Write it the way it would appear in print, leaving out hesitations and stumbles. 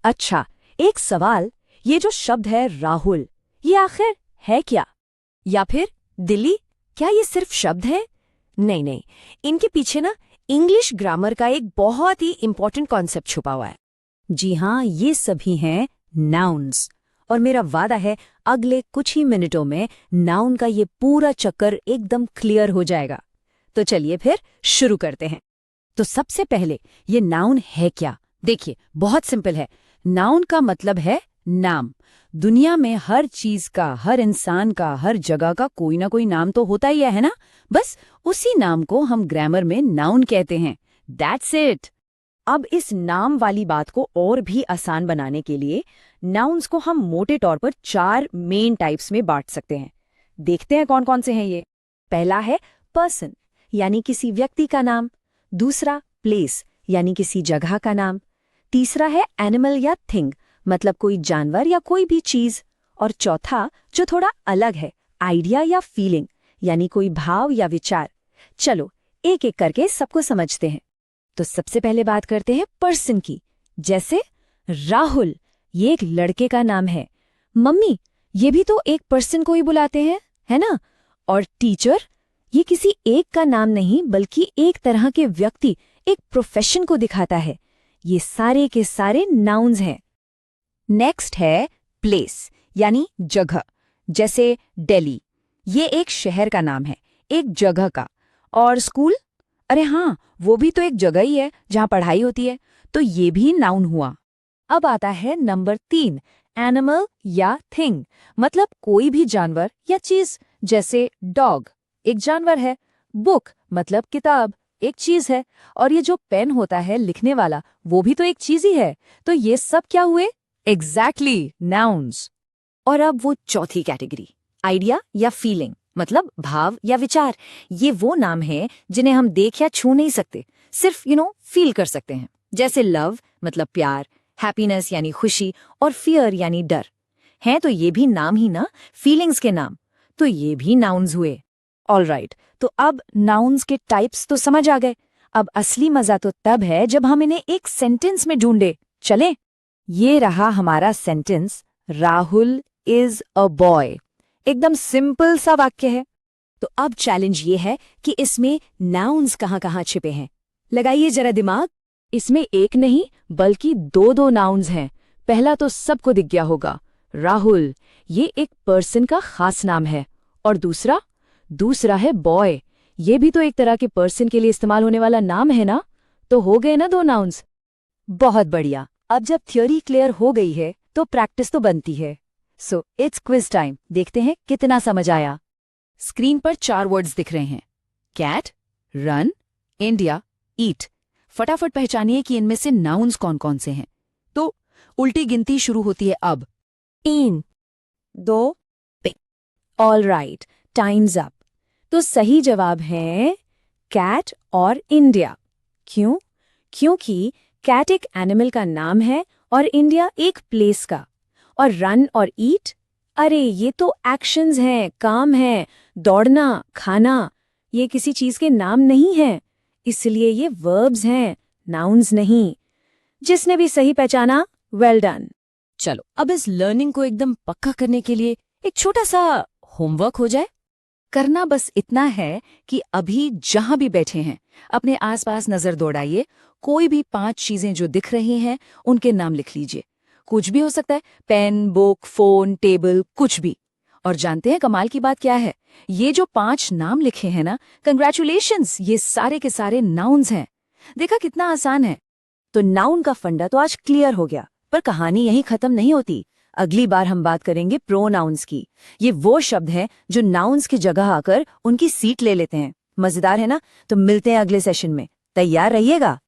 अच्छा, एक सवाल, ये जो शब्द है राहुल, ये आखिर है क्या? या फिर दिल्ली, क्या ये सिर्फ शब्द है? नहीं नहीं, इनके पीछे ना इंग्लिश ग्रामर का एक बहुत ही इंपॉर्टेंट कॉन्सेप्ट छुपा हुआ है। जी हाँ, ये सभी हैं नाउन्स। और मेरा वादा है अगले कुछ ही मिनटों में नाउन का ये पूरा चक्कर एकदम क्लियर हो जाएगा। तो चलिए फिर शुरू करते हैं। तो सबसे पहले ये नाउन है क्या? देखिए, बहुत सिंपल है। नाउन का मतलब है नाम। दुनिया में हर चीज का, हर इंसान का, हर जगह का कोई ना कोई नाम तो होता ही है ना? बस उसी नाम को हम ग्रामर में नाउन कहते हैं। That's it. अब इस नाम वाली बात को और भी आसान बनाने के लिए नाउन्स को हम मोटे तौर पर 4 मेन टाइप्स में बांट सकते हैं। देखते हैं कौन कौन से हैं ये। पहला है पर्सन, यानी किसी व्यक्ति का नाम। दूसरा प्लेस, यानी किसी जगह का नाम। तीसरा है एनिमल या थिंग, मतलब कोई जानवर या कोई भी चीज। और चौथा, जो थोड़ा अलग है, आइडिया या फीलिंग, यानी कोई भाव या विचार। चलो एक एक करके सबको समझते हैं। तो सबसे पहले बात करते हैं पर्सन की। जैसे राहुल, ये एक लड़के का नाम है। मम्मी, ये भी तो एक पर्सन को ही बुलाते हैं, है ना? और टीचर, ये किसी एक का नाम नहीं बल्कि एक तरह के व्यक्ति, एक प्रोफेशन को दिखाता है। ये सारे के सारे नाउन्स हैं। नेक्स्ट है प्लेस, यानी जगह। जैसे दिल्ली, ये एक शहर का नाम है, एक जगह का। और स्कूल, अरे हाँ, वो भी तो एक जगह ही है जहाँ पढ़ाई होती है, तो ये भी नाउन हुआ। अब आता है नंबर 3, एनिमल या थिंग, मतलब कोई भी जानवर या चीज। जैसे डॉग, एक जानवर है। बुक, मतलब किताब, एक चीज है। और ये जो पेन होता है लिखने वाला, वो भी तो एक चीज ही है। तो ये सब क्या हुए? Exactly, nouns. और अब वो चौथी कैटेगरी, आइडिया या फीलिंग, मतलब भाव या विचार। ये वो नाम है जिन्हें हम देख या छू नहीं सकते, सिर्फ फील कर सकते हैं। जैसे लव, मतलब प्यार, हैप्पीनेस यानी खुशी, और फियर यानी डर। हैं तो ये भी नाम ही ना, फीलिंग्स के नाम। तो ये भी नाउन्स हुए। ऑलराइट, तो अब नाउन्स के टाइप्स तो समझ आ गए। अब असली मजा तो तब है जब हम इन्हें एक सेंटेंस में ढूंढे। चले, ये रहा हमारा sentence, Rahul is a boy. एकदम सिंपल सा वाक्य है। तो अब चैलेंज ये है कि इसमें नाउन्स कहाँ कहाँ छिपे हैं। लगाइए जरा दिमाग। इसमें एक नहीं बल्कि 2 नाउन्स हैं। पहला तो सबको दिख गया होगा, राहुल, ये एक पर्सन का खास नाम है। और दूसरा है बॉय, ये भी तो एक तरह के पर्सन के लिए इस्तेमाल होने वाला नाम है ना? तो हो गए ना 2 नाउन्स। बहुत बढ़िया। अब जब थ्योरी क्लियर हो गई है तो प्रैक्टिस तो बनती है। So it's quiz time. देखते हैं कितना समझ आया। स्क्रीन पर 4 वर्ड्स दिख रहे हैं, कैट, रन, इंडिया, ईट। फटाफट पहचानिए कि इनमें से नाउन्स कौन कौन से हैं। तो उल्टी गिनती शुरू होती है अब। 3, 2, पे। All right, times up. तो सही जवाब है कैट और इंडिया। क्यों? क्योंकि कैट एक एनिमल का नाम है और इंडिया एक प्लेस का। और रन और ईट, अरे ये तो एक्शंस हैं, काम है, दौड़ना, खाना। ये किसी चीज के नाम नहीं है, इसलिए ये वर्ब्स हैं, नाउन्स नहीं। जिसने भी सही पहचाना, वेल डन। चलो अब इस लर्निंग को एकदम पक्का करने के लिए एक छोटा सा होमवर्क हो जाए। करना बस इतना है कि अभी जहां भी बैठे हैं अपने आसपास नजर दौड़ाइए। कोई भी 5 चीजें जो दिख रही हैं उनके नाम लिख लीजिए। कुछ भी हो सकता है, पेन, बुक, फोन, टेबल, कुछ भी। और जानते हैं कमाल की बात क्या है? ये जो 5 नाम लिखे हैं ना, कंग्रेचुलेशंस, ये सारे के सारे नाउन्स हैं। देखा कितना आसान है? तो नाउन का फंडा तो आज क्लियर हो गया, पर कहानी यहीं खत्म नहीं होती। अगली बार हम बात करेंगे प्रोनाउंस की। ये वो शब्द हैं जो नाउन्स की जगह आकर उनकी सीट ले लेते हैं। मजेदार है ना? तो मिलते हैं अगले सेशन में। तैयार रहिएगा।